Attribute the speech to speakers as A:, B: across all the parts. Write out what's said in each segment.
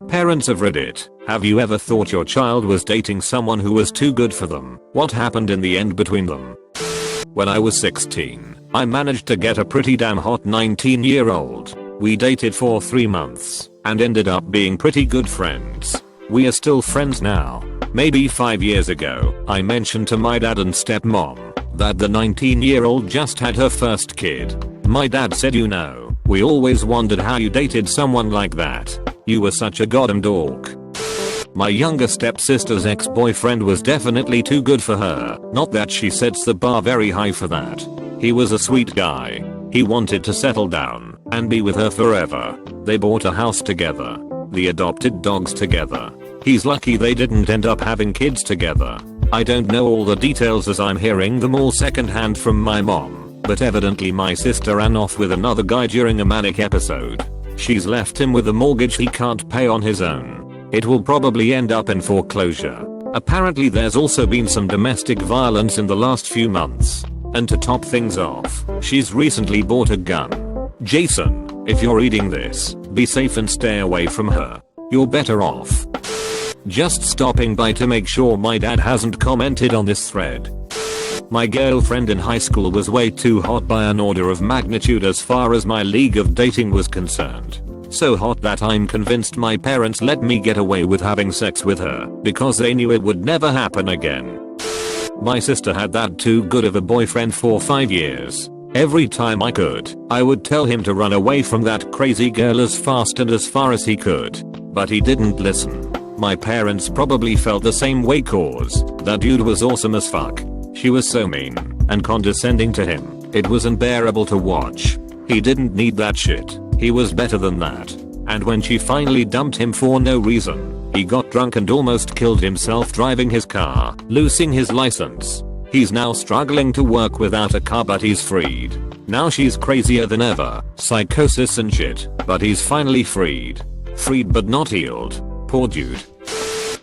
A: Parents of Reddit, have you ever thought your child was dating someone who was too good for them? What happened in the end between them? When I was 16, I managed to get a pretty damn hot 19-year-old. We dated for 3 months and ended up being pretty good friends. We are still friends now. Maybe 5 years ago, I mentioned to my dad and stepmom that the 19-year-old just had her first kid. My dad said, you know, we always wondered how you dated someone like that. You were such a goddamn dork. My younger stepsister's ex-boyfriend was definitely too good for her. Not that she sets the bar very high for that. He was a sweet guy. He wanted to settle down and be with her forever. They bought a house together. They adopted dogs together. He's lucky they didn't end up having kids together. I don't know all the details as I'm hearing them all secondhand from my mom, but evidently my sister ran off with another guy during a manic episode. She's left him with a mortgage he can't pay on his own. It will probably end up in foreclosure. Apparently there's also been some domestic violence in the last few months. And to top things off, she's recently bought a gun. Jason, if you're reading this, be safe and stay away from her. You're better off. Just stopping by to make sure my dad hasn't commented on this thread. My girlfriend in high school was way too hot by an order of magnitude as far as my league of dating was concerned. So hot that I'm convinced my parents let me get away with having sex with her because they knew it would never happen again. My sister had that too good of a boyfriend for 5 years. Every time I could, I would tell him to run away from that crazy girl as fast and as far as he could. But he didn't listen. My parents probably felt the same way cause that dude was awesome as fuck. She was so mean and condescending to him. It was unbearable to watch. He didn't need that shit. He was better than that. And when she finally dumped him for no reason, he got drunk and almost killed himself driving his car, losing his license. He's now struggling to work without a car, but he's freed. Now she's crazier than ever, psychosis and shit, but he's finally freed. Freed but not healed. Poor dude.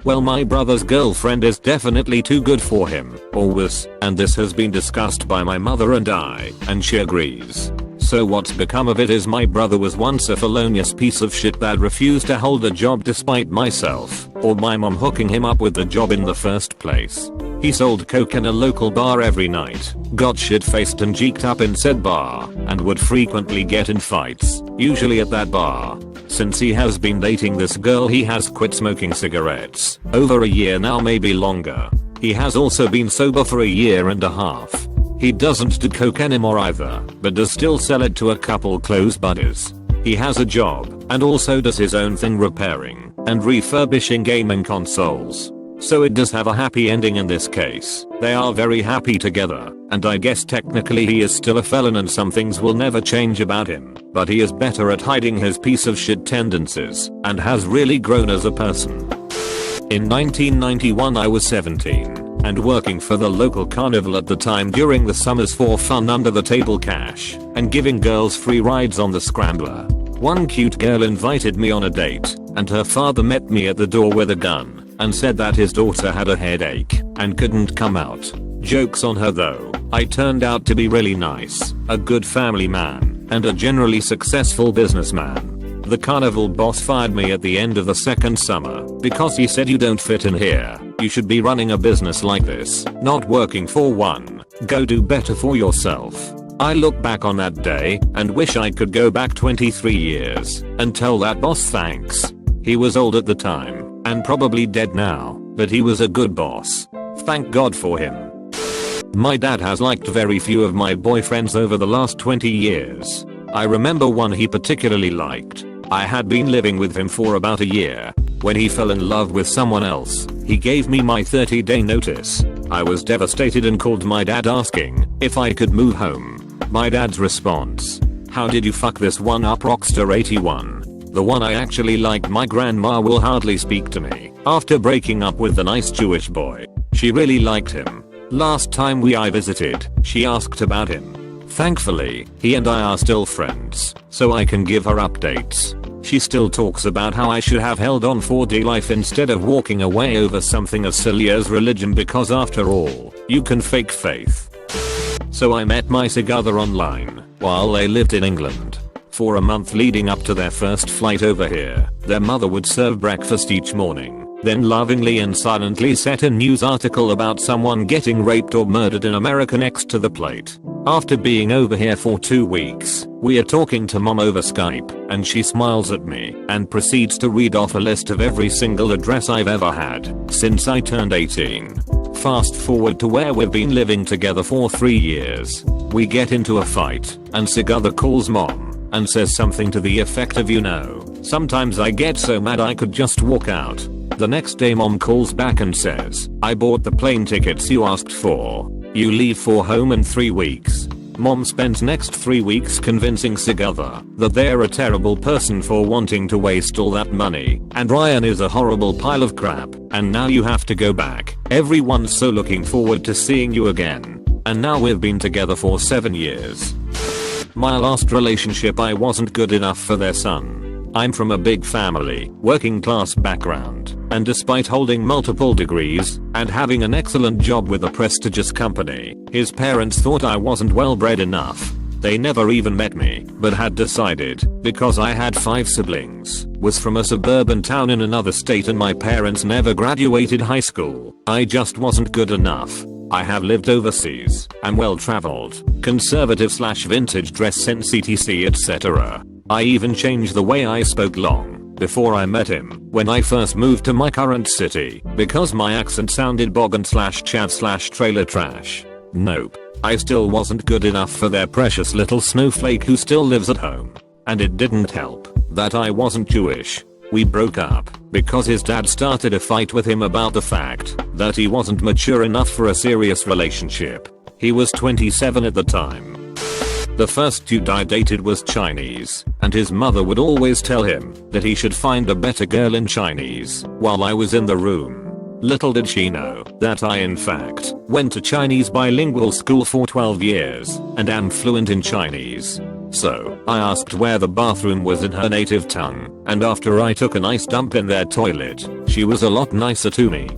A: Well, my brother's girlfriend is definitely too good for him, or was, and this has been discussed by my mother and she agrees. So what's become of it is my brother was once a felonious piece of shit that refused to hold a job despite myself or my mom hooking him up with the job in the first place. He sold coke in a local bar every night, got shit-faced and geeked up in said bar, and would frequently get in fights, usually at that bar. Since he has been dating this girl, he has quit smoking cigarettes. Over a year now, maybe longer. He has also been sober for a year and a half. He doesn't do coke anymore either, but does still sell it to a couple close buddies. He has a job and also does his own thing repairing and refurbishing gaming consoles. So it does have a happy ending in this case. They are very happy together, and I guess technically he is still a felon and some things will never change about him, but he is better at hiding his piece of shit tendencies and has really grown as a person. In 1991 I was 17 and working for the local carnival at the time during the summers for fun under the table cash and giving girls free rides on the scrambler. One cute girl invited me on a date, and her father met me at the door with a gun and said that his daughter had a headache and couldn't come out. Jokes on her though. I turned out to be really nice, a good family man, and a generally successful businessman. The carnival boss fired me at the end of the second summer because he said, you don't fit in here. You should be running a business like this, not working for one. Go do better for yourself. I look back on that day and wish I could go back 23 years and tell that boss thanks. He was old at the time and probably dead now, but he was a good boss. Thank God for him. My dad has liked very few of my boyfriends over the last 20 years. I remember one he particularly liked. I had been living with him for about a year. When he fell in love with someone else, he gave me my 30-day notice. I was devastated and called my dad asking if I could move home. My dad's response: how did you fuck this one up, Rockstar 81? The one I actually liked. My grandma will hardly speak to me after breaking up with the nice Jewish boy. She really liked him. Last time I visited, she asked about him. Thankfully, he and I are still friends, so I can give her updates. She still talks about how I should have held on for dear life instead of walking away over something as silly as religion, because after all, you can fake faith. So I met my cigar online while they lived in England. For a month leading up to their first flight over here, their mother would serve breakfast each morning, then lovingly and silently set a news article about someone getting raped or murdered in America next to the plate. After being over here for 2 weeks, we are talking to mom over Skype, and she smiles at me and proceeds to read off a list of every single address I've ever had since I turned 18. Fast forward to where we've been living together for 3 years. We get into a fight, and Sigatha calls mom and says something to the effect of, sometimes I get so mad I could just walk out. The next day mom calls back and says, I bought the plane tickets you asked for. You leave for home in 3 weeks. Mom spends next 3 weeks convincing Sigatha that they're a terrible person for wanting to waste all that money, and Ryan is a horrible pile of crap, and now you have to go back. Everyone's so looking forward to seeing you again. And now we've been together for 7 years. My last relationship, I wasn't good enough for their son. I'm from a big family, working class background, and despite holding multiple degrees and having an excellent job with a prestigious company, his parents thought I wasn't well bred enough. They never even met me, but had decided, because I had 5 siblings, was from a suburban town in another state, and my parents never graduated high school, I just wasn't good enough. I have lived overseas, am well traveled, conservative/vintage dress sense etc etc. I even changed the way I spoke long before I met him when I first moved to my current city because my accent sounded bogan/chav/trailer trash. Nope. I still wasn't good enough for their precious little snowflake who still lives at home. And it didn't help that I wasn't Jewish. We broke up because his dad started a fight with him about the fact that he wasn't mature enough for a serious relationship. He was 27 at the time. The first dude I dated was Chinese, and his mother would always tell him that he should find a better girl in Chinese while I was in the room. Little did she know that I in fact went to Chinese bilingual school for 12 years and am fluent in Chinese. So, I asked where the bathroom was in her native tongue, and after I took a nice dump in their toilet, she was a lot nicer to me.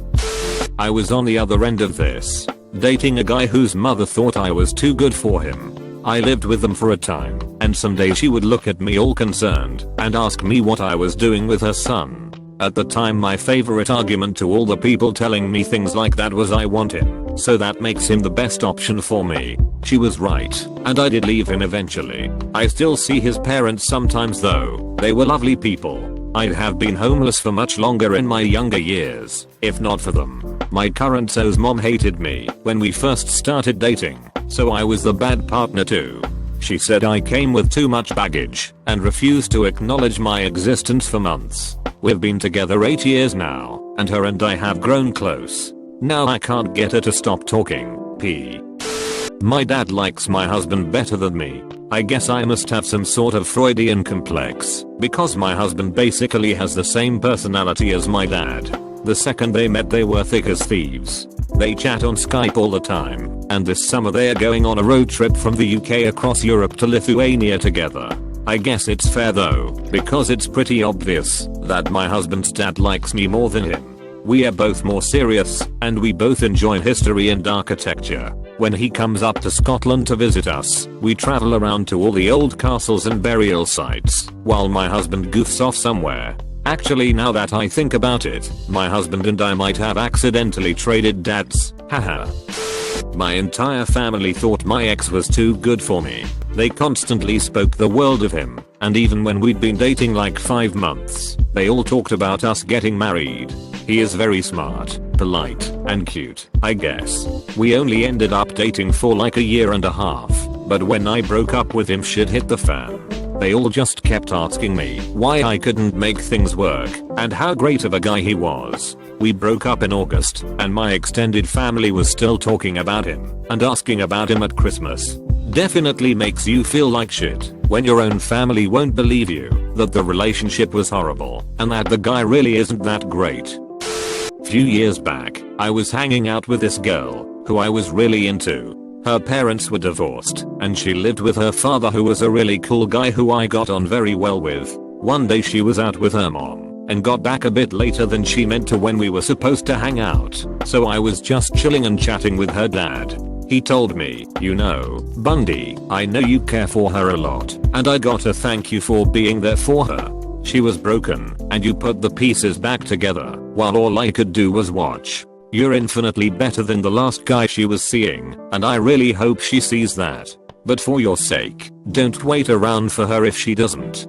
A: I was on the other end of this, dating a guy whose mother thought I was too good for him. I lived with them for a time, and someday she would look at me all concerned and ask me what I was doing with her son. At the time, my favorite argument to all the people telling me things like that was I want him, so that makes him the best option for me. She was right, and I did leave him eventually. I still see his parents sometimes though. They were lovely people. I'd have been homeless for much longer in my younger years, if not for them. My current so's mom hated me when we first started dating, so I was the bad partner too. She said I came with too much baggage and refused to acknowledge my existence for months. We've been together 8 years now, and her and I have grown close. Now I can't get her to stop talking. My dad likes my husband better than me. I guess I must have some sort of Freudian complex, because my husband basically has the same personality as my dad. The second they met, they were thick as thieves. They chat on Skype all the time, and this summer they are going on a road trip from the UK across Europe to Lithuania together. I guess it's fair though, because it's pretty obvious that my husband's dad likes me more than him. We are both more serious, and we both enjoy history and architecture. When he comes up to Scotland to visit us, we travel around to all the old castles and burial sites, while my husband goofs off somewhere. Actually, now that I think about it, my husband and I might have accidentally traded dads, haha. My entire family thought my ex was too good for me. They constantly spoke the world of him, and even when we'd been dating like 5 months, they all talked about us getting married. He is very smart, polite, and cute, I guess. We only ended up dating for like a year and a half, but when I broke up with him, shit hit the fan. They all just kept asking me why I couldn't make things work and how great of a guy he was. We broke up in August, and my extended family was still talking about him and asking about him at Christmas. Definitely makes you feel like shit when your own family won't believe you that the relationship was horrible and that the guy really isn't that great. Few years back, I was hanging out with this girl who I was really into. Her parents were divorced, and she lived with her father, who was a really cool guy who I got on very well with. One day she was out with her mom and got back a bit later than she meant to when we were supposed to hang out, so I was just chilling and chatting with her dad. He told me, "You know, Bundy, I know you care for her a lot, and I gotta thank you for being there for her. She was broken, and you put the pieces back together, while all I could do was watch. You're infinitely better than the last guy she was seeing, and I really hope she sees that. But for your sake, don't wait around for her if she doesn't."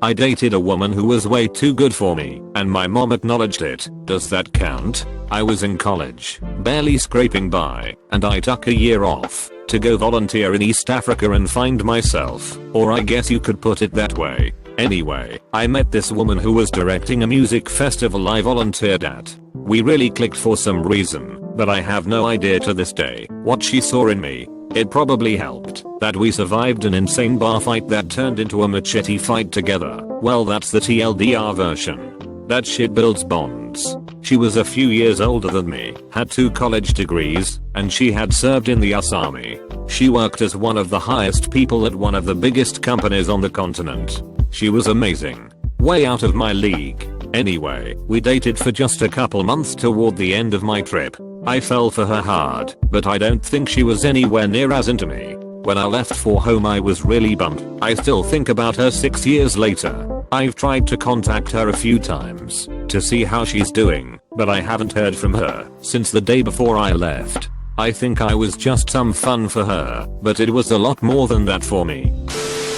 A: I dated a woman who was way too good for me, and my mom acknowledged it. Does that count? I was in college, barely scraping by, and I took a year off to go volunteer in East Africa and find myself, or I guess you could put it that way. Anyway, I met this woman who was directing a music festival I volunteered at. We really clicked for some reason, but I have no idea to this day what she saw in me. It probably helped that we survived an insane bar fight that turned into a machete fight together. Well, that's the TLDR version. That shit builds bonds. She was a few years older than me, had 2 college degrees, and she had served in the US Army. She worked as one of the highest people at one of the biggest companies on the continent. She was amazing. Way out of my league. Anyway, we dated for just a couple months toward the end of my trip. I fell for her hard, but I don't think she was anywhere near as into me. When I left for home I was really bummed. I still think about her 6 years later. I've tried to contact her a few times to see how she's doing, but I haven't heard from her since the day before I left. I think I was just some fun for her, but it was a lot more than that for me.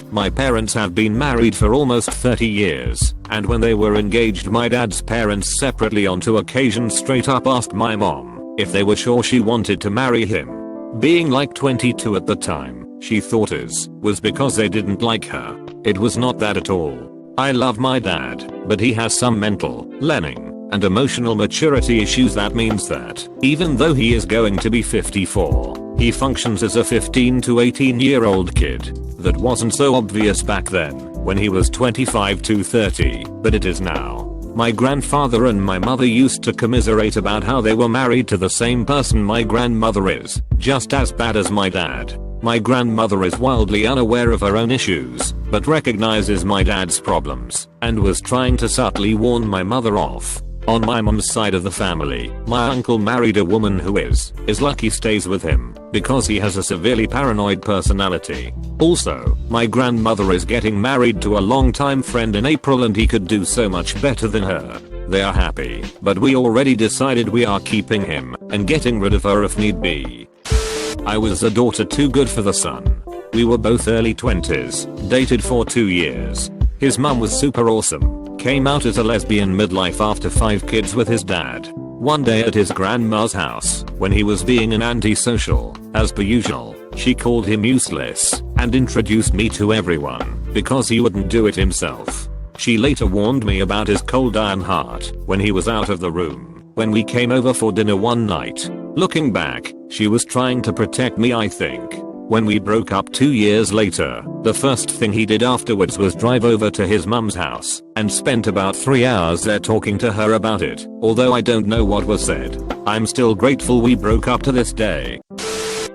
A: My parents have been married for almost 30 years, and when they were engaged my dad's parents separately on 2 occasions straight up asked my mom if they were sure she wanted to marry him. Being like 22 at the time, she thought it was because they didn't like her. It was not that at all. I love my dad, but he has some mental, learning, and emotional maturity issues. That means that, even though he is going to be 54, he functions as a 15 to 18-year-old kid. That wasn't so obvious back then, when he was 25 to 30, but it is now. My grandfather and my mother used to commiserate about how they were married to the same person. My grandmother is just as bad as my dad. My grandmother is wildly unaware of her own issues, but recognizes my dad's problems, and was trying to subtly warn my mother off. On my mom's side of the family, my uncle married a woman who is lucky stays with him, because he has a severely paranoid personality. Also, my grandmother is getting married to a longtime friend in April and he could do so much better than her. They are happy, but we already decided we are keeping him, and getting rid of her if need be. I was a daughter too good for the son. We were both early 20s, dated for 2 years. His mum was super awesome, came out as a lesbian midlife after 5 kids with his dad. One day at his grandma's house, when he was being an antisocial, as per usual, she called him useless, and introduced me to everyone, because he wouldn't do it himself. She later warned me about his cold iron heart, when he was out of the room, when we came over for dinner one night. Looking back, she was trying to protect me, I think. When we broke up 2 years later, the first thing he did afterwards was drive over to his mum's house, and spent about 3 hours there talking to her about it. Although I don't know what was said, I'm still grateful we broke up to this day.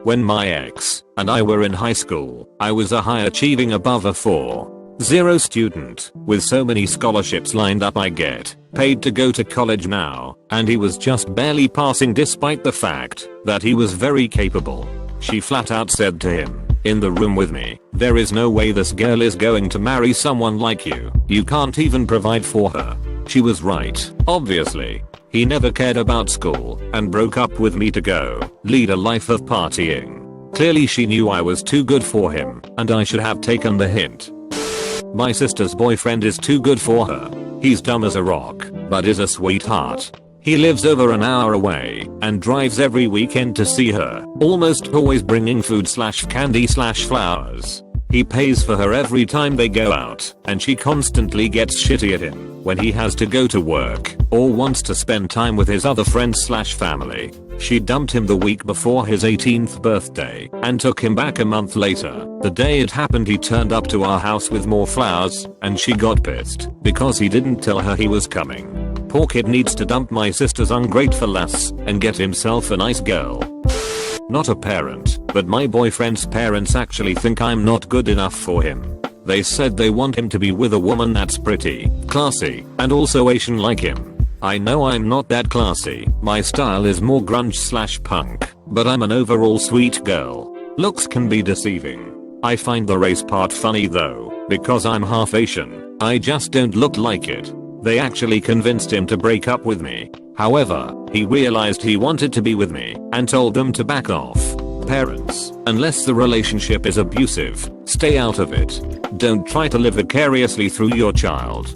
A: When my ex and I were in high school, I was a high achieving above a 4.0 student, with so many scholarships lined up I get paid to go to college now, and he was just barely passing despite the fact that he was very capable. She flat out said to him, in the room with me, "There is no way this girl is going to marry someone like you. You can't even provide for her." She was right, obviously. He never cared about school, and broke up with me to go lead a life of partying. Clearly she knew I was too good for him, and I should have taken the hint. My sister's boyfriend is too good for her. He's dumb as a rock, but is a sweetheart. He lives over an hour away, and drives every weekend to see her, almost always bringing food/candy/flowers. He pays for her every time they go out, and she constantly gets shitty at him when he has to go to work, or wants to spend time with his other friends/family. She dumped him the week before his 18th birthday, and took him back a month later. The day it happened he turned up to our house with more flowers, and she got pissed, because he didn't tell her he was coming. Poor kid needs to dump my sister's ungrateful ass, and get himself a nice girl. Not a parent, but my boyfriend's parents actually think I'm not good enough for him. They said they want him to be with a woman that's pretty, classy, and also Asian like him. I know I'm not that classy. My style is more grunge/punk. but I'm an overall sweet girl. Looks can be deceiving. I find the race part funny though, because I'm half Asian. I just don't look like it. They actually convinced him to break up with me. However, he realized he wanted to be with me and told them to back off. Parents, unless the relationship is abusive, stay out of it. Don't try to live vicariously through your child.